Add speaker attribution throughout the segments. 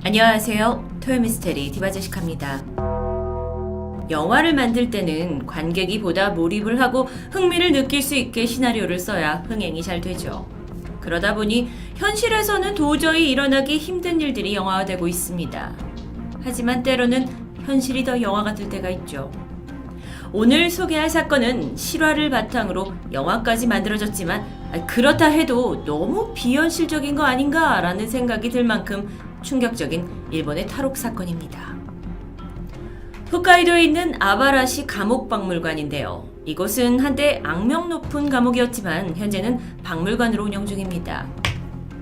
Speaker 1: 안녕하세요. 토요미스테리 디바제식합니다. 영화를 만들 때는 관객이 보다 몰입을 하고 흥미를 느낄 수 있게 시나리오를 써야 흥행이 잘 되죠. 그러다 보니 현실에서는 도저히 일어나기 힘든 일들이 영화화되고 있습니다. 하지만 때로는 현실이 더 영화 같을 때가 있죠. 오늘 소개할 사건은 실화를 바탕으로 영화까지 만들어졌지만 그렇다 해도 너무 비현실적인 거 아닌가라는 생각이 들 만큼 충격적인 일본의 탈옥 사건입니다. 홋카이도에 있는 아바라시 감옥박물관인데요. 이곳은 한때 악명 높은 감옥이었지만 현재는 박물관으로 운영 중입니다.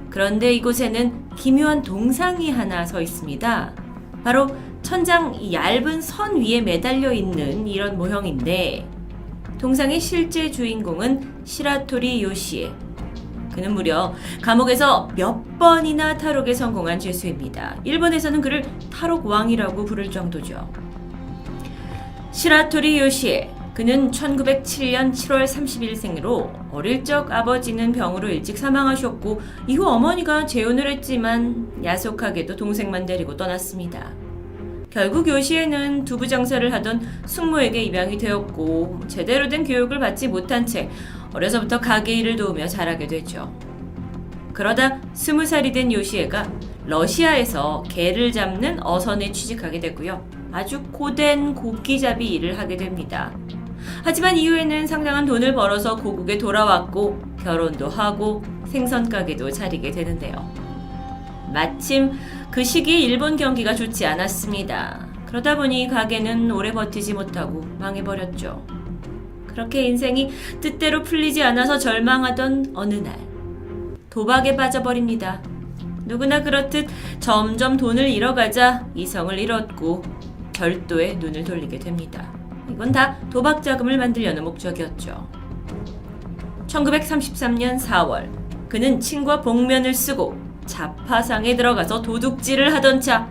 Speaker 1: 그런데 이곳에는 기묘한 동상이 하나 서 있습니다. 바로 천장 얇은 선 위에 매달려 있는 이런 모형인데 동상의 실제 주인공은 시라토리 요시에. 그는 무려 감옥에서 몇 번이나 탈옥에 성공한 죄수입니다. 일본에서는 그를 탈옥왕이라고 부를 정도죠. 시라토리 요시에. 그는 1907년 7월 30일 생으로 어릴 적 아버지는 병으로 일찍 사망하셨고 이후 어머니가 재혼을 했지만 야속하게도 동생만 데리고 떠났습니다. 결국 요시에는 두부 장사를 하던 숙모에게 입양이 되었고 제대로 된 교육을 받지 못한 채 어려서부터 가게 일을 도우며 자라게 되죠. 그러다 20살이 된 요시에가 러시아에서 개를 잡는 어선에 취직하게 되고요. 아주 고된 고기잡이 일을 하게 됩니다. 하지만 이후에는 상당한 돈을 벌어서 고국에 돌아왔고 결혼도 하고 생선 가게도 차리게 되는데요. 마침 그 시기에 일본 경기가 좋지 않았습니다. 그러다 보니 가게는 오래 버티지 못하고 망해버렸죠. 그렇게 인생이 뜻대로 풀리지 않아서 절망하던 어느 날 도박에 빠져버립니다. 누구나 그렇듯 점점 돈을 잃어가자 이성을 잃었고 절도에 눈을 돌리게 됩니다. 이건 다 도박 자금을 만들려는 목적이었죠. 1933년 4월 그는 친구와 복면을 쓰고 자파상에 들어가서 도둑질을 하던 차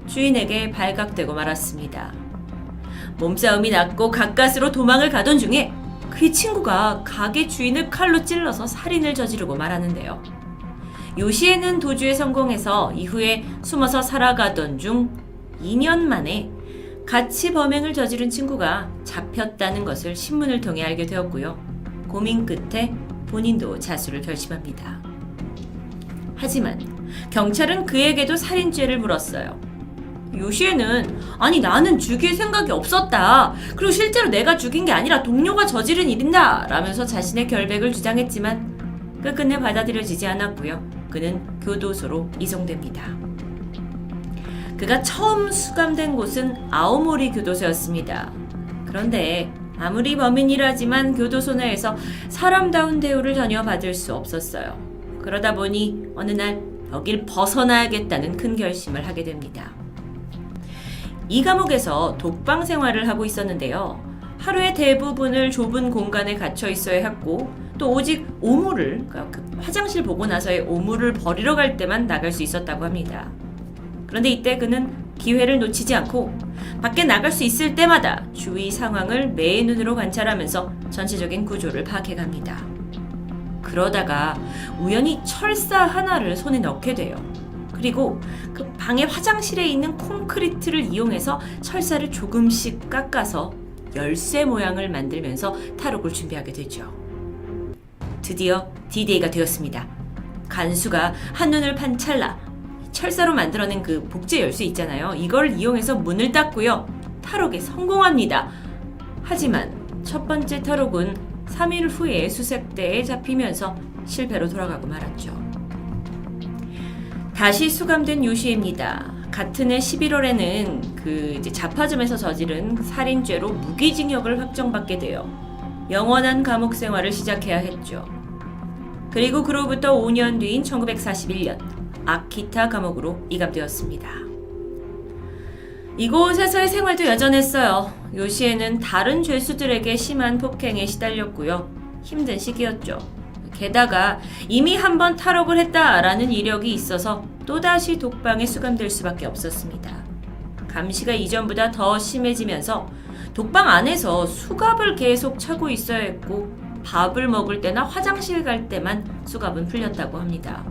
Speaker 1: 주인에게 발각되고 말았습니다. 몸싸움이 났고 가까스로 도망을 가던 중에 그의 친구가 가게 주인을 칼로 찔러서 살인을 저지르고 말하는데요. 요시에는 도주에 성공해서 이후에 숨어서 살아가던 중 2년 만에 같이 범행을 저지른 친구가 잡혔다는 것을 신문을 통해 알게 되었고요. 고민 끝에 본인도 자수를 결심합니다. 하지만 경찰은 그에게도 살인죄를 물었어요. 요시에는 아니 나는 죽일 생각이 없었다. 그리고 실제로 내가 죽인 게 아니라 동료가 저지른 일인다 라면서 자신의 결백을 주장했지만 끝끝내 받아들여지지 않았고요. 그는 교도소로 이송됩니다. 그가 처음 수감된 곳은 아오모리 교도소였습니다. 그런데 아무리 범인이라지만 교도소 내에서 사람다운 대우를 전혀 받을 수 없었어요. 그러다 보니 어느 날 여길 벗어나야겠다는 큰 결심을 하게 됩니다. 이 감옥에서 독방 생활을 하고 있었는데요. 하루의 대부분을 좁은 공간에 갇혀 있어야 했고 또 오직 오물을, 그러니까 화장실 보고 나서의 오물을 버리러 갈 때만 나갈 수 있었다고 합니다. 그런데 이때 그는 기회를 놓치지 않고 밖에 나갈 수 있을 때마다 주위 상황을 매의 눈으로 관찰하면서 전체적인 구조를 파악해갑니다. 그러다가 우연히 철사 하나를 손에 넣게 돼요. 그리고 그 방의 화장실에 있는 콘크리트를 이용해서 철사를 조금씩 깎아서 열쇠 모양을 만들면서 탈옥을 준비하게 되죠. 드디어 D-Day가 되었습니다. 간수가 한눈을 판 찰나 철사로 만들어낸 그 복제 열쇠 있잖아요. 이걸 이용해서 문을 닫고요. 탈옥에 성공합니다. 하지만 첫 번째 탈옥은 3일 후에 수색대에 잡히면서 실패로 돌아가고 말았죠. 다시 수감된 요시입니다. 같은 해 11월에는 그 자파점에서 저지른 살인죄로 무기징역을 확정받게 되어 영원한 감옥 생활을 시작해야 했죠. 그리고 그로부터 5년 뒤인 1941년 아키타 감옥으로 이감되었습니다. 이곳에서의 생활도 여전했어요. 요시에는 다른 죄수들에게 심한 폭행에 시달렸고요. 힘든 시기였죠. 게다가 이미 한번 탈옥을 했다라는 이력이 있어서 또다시 독방에 수감될 수밖에 없었습니다. 감시가 이전보다 더 심해지면서 독방 안에서 수갑을 계속 차고 있어야 했고 밥을 먹을 때나 화장실 갈 때만 수갑은 풀렸다고 합니다.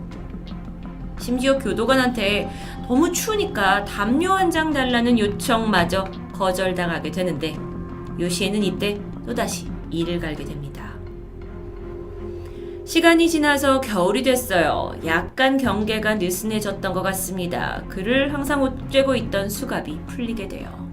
Speaker 1: 심지어 교도관한테 너무 추우니까 담요 한 장 달라는 요청마저 거절당하게 되는데 요시에는 이때 또다시 이를 갈게 됩니다. 시간이 지나서 겨울이 됐어요. 약간 경계가 느슨해졌던 것 같습니다. 그를 항상 옷죄고 있던 수갑이 풀리게 돼요.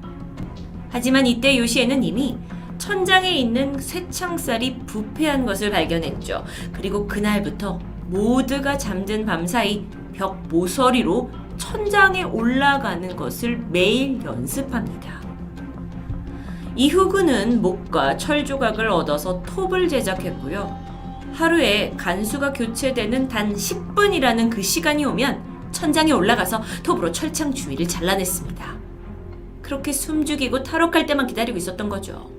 Speaker 1: 하지만 이때 요시에는 이미 천장에 있는 쇠창살이 부패한 것을 발견했죠. 그리고 그날부터 모두가 잠든 밤 사이 벽 모서리로 천장에 올라가는 것을 매일 연습합니다. 이후 그는 목과 철 조각을 얻어서 톱을 제작했고요. 하루에 간수가 교체되는 단 10분이라는 그 시간이 오면 천장에 올라가서 톱으로 철창 주위를 잘라냈습니다. 그렇게 숨죽이고 탈옥할 때만 기다리고 있었던 거죠.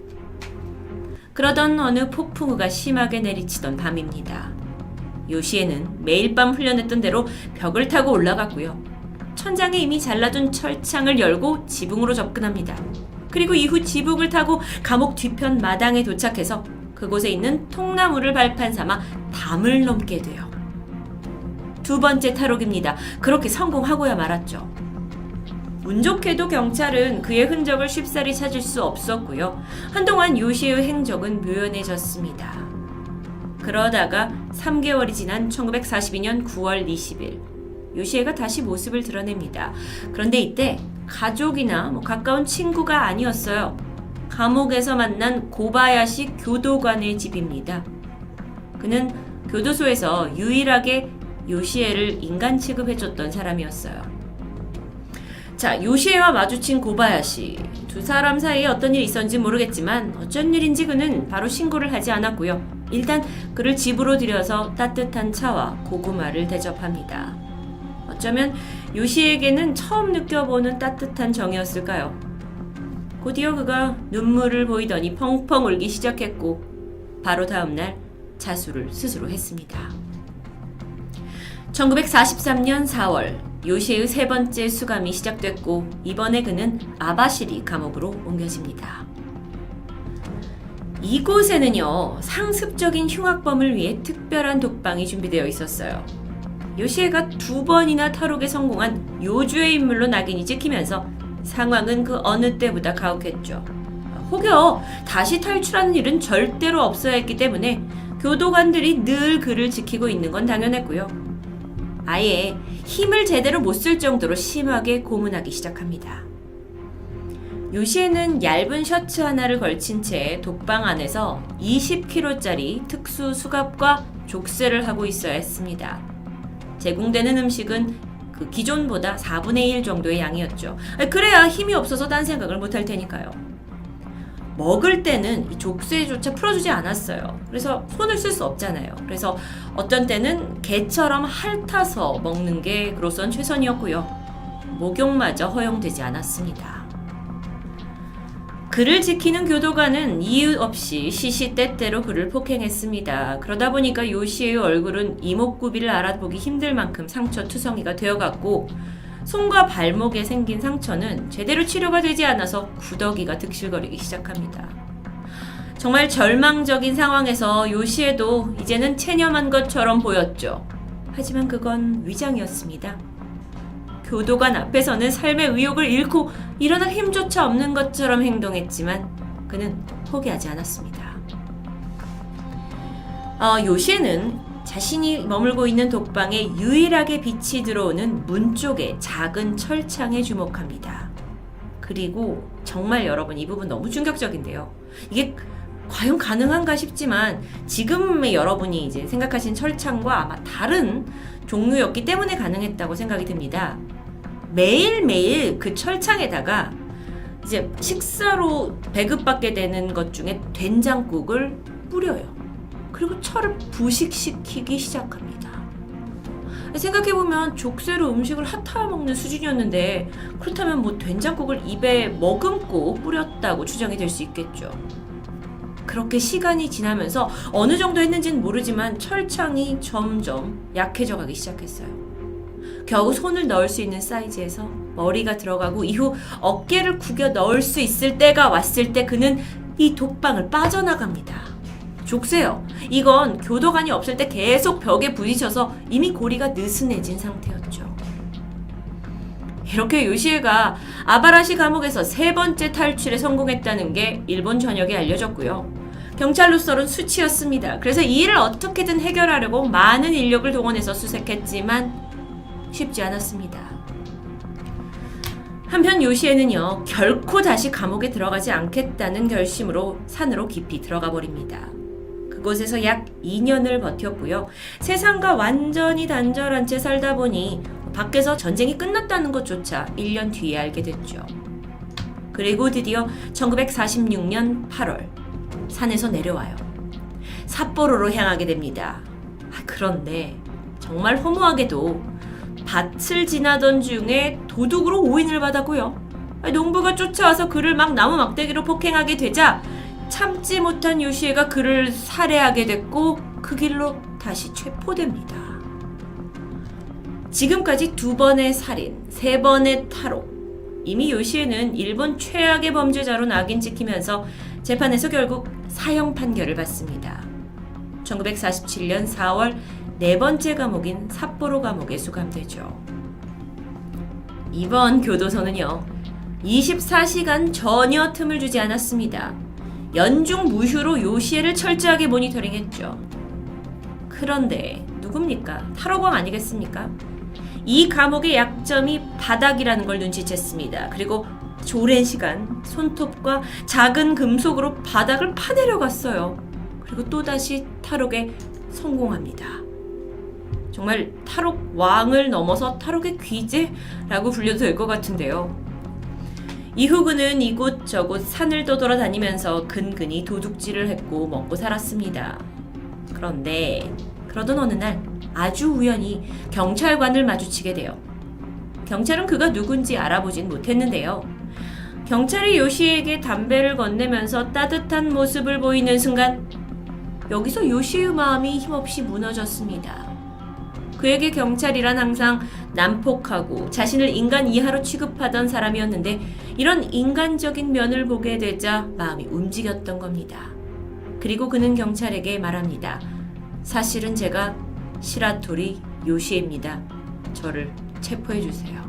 Speaker 1: 그러던 어느 폭풍우가 심하게 내리치던 밤입니다. 요시에는 매일 밤 훈련했던 대로 벽을 타고 올라갔고요. 천장에 이미 잘라둔 철창을 열고 지붕으로 접근합니다. 그리고 이후 지붕을 타고 감옥 뒤편 마당에 도착해서 그곳에 있는 통나무를 발판 삼아 담을 넘게 돼요. 두 번째 탈옥입니다. 그렇게 성공하고야 말았죠. 운 좋게도 경찰은 그의 흔적을 쉽사리 찾을 수 없었고요. 한동안 요시의 행적은 묘연해졌습니다. 그러다가 3개월이 지난 1942년 9월 20일 요시에가 다시 모습을 드러냅니다. 그런데 이때 가족이나 가까운 친구가 아니었어요. 감옥에서 만난 고바야시 교도관의 집입니다. 그는 교도소에서 유일하게 요시에를 인간 취급해줬던 사람이었어요. 자, 요시에와 마주친 고바야시. 두 사람 사이에 어떤 일이 있었는지 모르겠지만 어쩐 일인지 그는 바로 신고를 하지 않았고요. 일단 그를 집으로 들여서 따뜻한 차와 고구마를 대접합니다. 어쩌면 요시에게는 처음 느껴보는 따뜻한 정이었을까요? 곧이어 그가 눈물을 보이더니 펑펑 울기 시작했고 바로 다음날 자수를 스스로 했습니다. 1943년 4월 요시의 세 번째 수감이 시작됐고 이번에 그는 아바시리 감옥으로 옮겨집니다. 이곳에는요, 상습적인 흉악범을 위해 특별한 독방이 준비되어 있었어요. 요시에가 2번이나 탈옥에 성공한 요주의 인물로 낙인이 찍히면서 상황은 그 어느 때보다 가혹했죠. 혹여 다시 탈출하는 일은 절대로 없어야 했기 때문에 교도관들이 늘 그를 지키고 있는 건 당연했고요. 아예 힘을 제대로 못 쓸 정도로 심하게 고문하기 시작합니다. 요시에는 얇은 셔츠 하나를 걸친 채 독방 안에서 20kg짜리 특수 수갑과 족쇄를 하고 있어야 했습니다. 제공되는 음식은 그 기존보다 4분의 1 정도의 양이었죠. 그래야 힘이 없어서 딴 생각을 못할 테니까요. 먹을 때는 이 족쇄조차 풀어주지 않았어요. 그래서 손을 쓸 수 없잖아요. 그래서 어떤 때는 개처럼 핥아서 먹는 게 그로선 최선이었고요. 목욕마저 허용되지 않았습니다. 그를 지키는 교도관은 이유 없이 시시때때로 그를 폭행했습니다. 그러다 보니까 요시의 얼굴은 이목구비를 알아보기 힘들 만큼 상처투성이가 되어갔고 손과 발목에 생긴 상처는 제대로 치료가 되지 않아서 구더기가 득실거리기 시작합니다. 정말 절망적인 상황에서 요시에도 이제는 체념한 것처럼 보였죠. 하지만 그건 위장이었습니다. 교도관 앞에서는 삶의 의욕을 잃고 일어날 힘조차 없는 것처럼 행동했지만 그는 포기하지 않았습니다. 요시에는 자신이 머물고 있는 독방에 유일하게 빛이 들어오는 문 쪽에 작은 철창에 주목합니다. 그리고 정말 여러분 이 부분 너무 충격적인데요. 이게 과연 가능한가 싶지만 지금의 여러분이 이제 생각하신 철창과 아마 다른 종류였기 때문에 가능했다고 생각이 듭니다. 매일매일 그 철창에다가 이제 식사로 배급받게 되는 것 중에 된장국을 뿌려요. 그리고 철을 부식시키기 시작합니다. 생각해보면 족쇄로 음식을 핫하 먹는 수준이었는데 그렇다면 뭐 된장국을 입에 머금고 뿌렸다고 추정이 될 수 있겠죠. 그렇게 시간이 지나면서 어느 정도 했는지는 모르지만 철창이 점점 약해져 가기 시작했어요. 겨우 손을 넣을 수 있는 사이즈에서 머리가 들어가고 이후 어깨를 구겨 넣을 수 있을 때가 왔을 때 그는 이 독방을 빠져나갑니다. 족쇄요. 이건 교도관이 없을 때 계속 벽에 부딪혀서 이미 고리가 느슨해진 상태였죠. 이렇게 요시에가 아바라시 감옥에서 3번째 탈출에 성공했다는 게 일본 전역에 알려졌고요. 경찰로서는 수치였습니다. 그래서 이 일을 어떻게든 해결하려고 많은 인력을 동원해서 수색했지만 쉽지 않았습니다. 한편 요시에는요, 결코 다시 감옥에 들어가지 않겠다는 결심으로 산으로 깊이 들어가 버립니다. 그곳에서 약 2년을 버텼고요. 세상과 완전히 단절한 채 살다 보니 밖에서 전쟁이 끝났다는 것조차 1년 뒤에 알게 됐죠. 그리고 드디어 1946년 8월 산에서 내려와요. 삿포로로 향하게 됩니다. 그런데 정말 허무하게도 밭을 지나던 중에 도둑으로 오인을 받았고요. 농부가 쫓아와서 그를 막 나무 막대기로 폭행하게 되자 참지 못한 요시에가 그를 살해하게 됐고 그 길로 다시 체포됩니다. 지금까지 2번의 살인, 3번의 탈옥. 이미 요시에는 일본 최악의 범죄자로 낙인 찍히면서 재판에서 결국 사형 판결을 받습니다. 1947년 4월 4번째 감옥인 삿포로 감옥에 수감되죠. 이번 교도소는요, 24시간 전혀 틈을 주지 않았습니다. 연중 무휴로 요시에를 철저하게 모니터링했죠. 그런데 누굽니까? 탈옥왕 아니겠습니까? 이 감옥의 약점이 바닥이라는 걸 눈치챘습니다. 그리고 오랜 시간 손톱과 작은 금속으로 바닥을 파내려갔어요. 그리고 또다시 탈옥에 성공합니다. 정말 탈옥 왕을 넘어서 탈옥의 귀재라고 불려도 될 것 같은데요. 이후 그는 이곳저곳 산을 떠돌아다니면서 근근히 도둑질을 했고 먹고 살았습니다. 그런데 그러던 어느 날 아주 우연히 경찰관을 마주치게 돼요. 경찰은 그가 누군지 알아보진 못했는데요. 경찰이 요시에게 담배를 건네면서 따뜻한 모습을 보이는 순간 여기서 요시의 마음이 힘없이 무너졌습니다. 그에게 경찰이란 항상 난폭하고 자신을 인간 이하로 취급하던 사람이었는데 이런 인간적인 면을 보게 되자 마음이 움직였던 겁니다. 그리고 그는 경찰에게 말합니다. 사실은 제가 시라토리 요시에입니다. 저를 체포해주세요.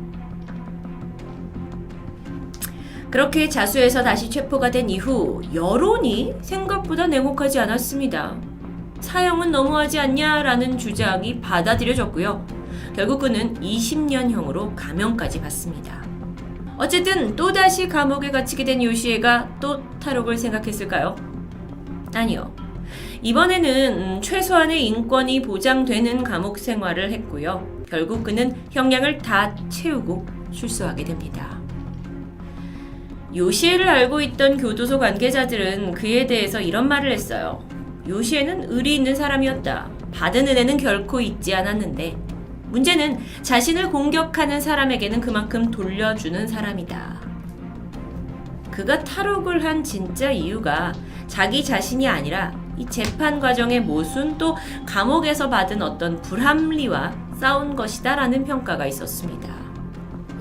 Speaker 1: 그렇게 자수해서 다시 체포가 된 이후 여론이 생각보다 냉혹하지 않았습니다. 사형은 너무하지 않냐라는 주장이 받아들여졌고요. 결국 그는 20년형으로 감형까지 받습니다. 어쨌든 또다시 감옥에 갇히게 된 요시에가 또 탈옥을 생각했을까요? 아니요. 이번에는 최소한의 인권이 보장되는 감옥 생활을 했고요. 결국 그는 형량을 다 채우고 출소하게 됩니다. 요시에를 알고 있던 교도소 관계자들은 그에 대해서 이런 말을 했어요. 요시에는 의리 있는 사람이었다. 받은 은혜는 결코 잊지 않았는데 문제는 자신을 공격하는 사람에게는 그만큼 돌려주는 사람이다. 그가 탈옥을 한 진짜 이유가 자기 자신이 아니라 이 재판 과정의 모순 또 감옥에서 받은 어떤 불합리와 싸운 것이다 라는 평가가 있었습니다.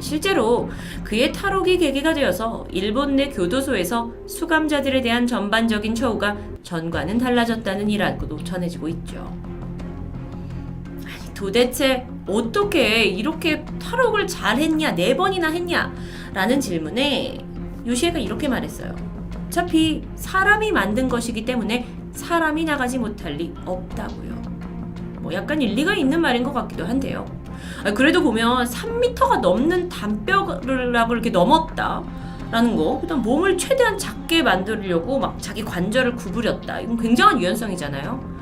Speaker 1: 실제로 그의 탈옥이 계기가 되어서 일본 내 교도소에서 수감자들에 대한 전반적인 처우가 전과는 달라졌다는 일화도 전해지고 있죠. 아니, 도대체 어떻게 이렇게 탈옥을 잘했냐, 4번이나 했냐 라는 질문에 요시에가 이렇게 말했어요. 어차피 사람이 만든 것이기 때문에 사람이 나가지 못할 리 없다고요. 뭐 약간 일리가 있는 말인 것 같기도 한데요. 그래도 보면 3m가 넘는 담벼락을 이렇게 넘었다라는 거, 일단 몸을 최대한 작게 만들려고 막 자기 관절을 구부렸다. 이건 굉장한 유연성이잖아요.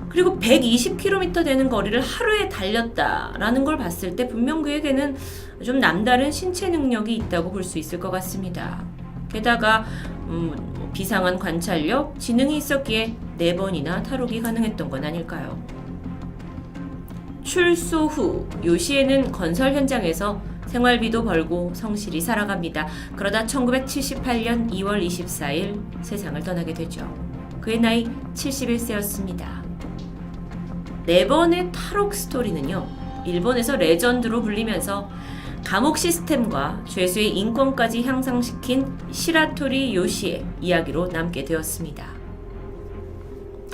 Speaker 1: 그리고 120km 되는 거리를 하루에 달렸다라는 걸 봤을 때 분명 그에게는 좀 남다른 신체 능력이 있다고 볼 수 있을 것 같습니다. 게다가 비상한 관찰력, 지능이 있었기에 4번이나 탈옥이 가능했던 건 아닐까요? 출소 후 요시에는 건설 현장에서 생활비도 벌고 성실히 살아갑니다. 그러다 1978년 2월 24일 세상을 떠나게 되죠. 그의 나이 71세였습니다. 4번의 탈옥 스토리는요, 일본에서 레전드로 불리면서 감옥 시스템과 죄수의 인권까지 향상시킨 시라토리 요시의 이야기로 남게 되었습니다.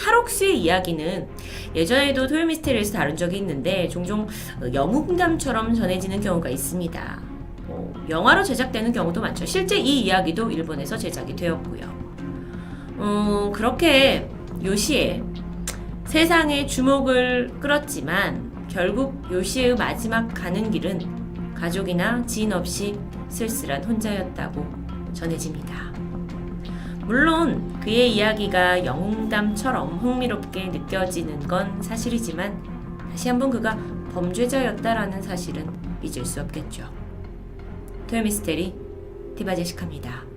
Speaker 1: 탈옥수의 이야기는 예전에도 토요미스테리에서 다룬 적이 있는데 종종 영웅담처럼 전해지는 경우가 있습니다. 영화로 제작되는 경우도 많죠. 실제 이 이야기도 일본에서 제작이 되었고요. 그렇게 요시에 세상의 주목을 끌었지만 결국 요시의 마지막 가는 길은 가족이나 지인 없이 쓸쓸한 혼자였다고 전해집니다. 물론 그의 이야기가 영웅담처럼 흥미롭게 느껴지는 건 사실이지만 다시 한번 그가 범죄자였다라는 사실은 잊을 수 없겠죠. 토요미스테리 디바제시카입니다.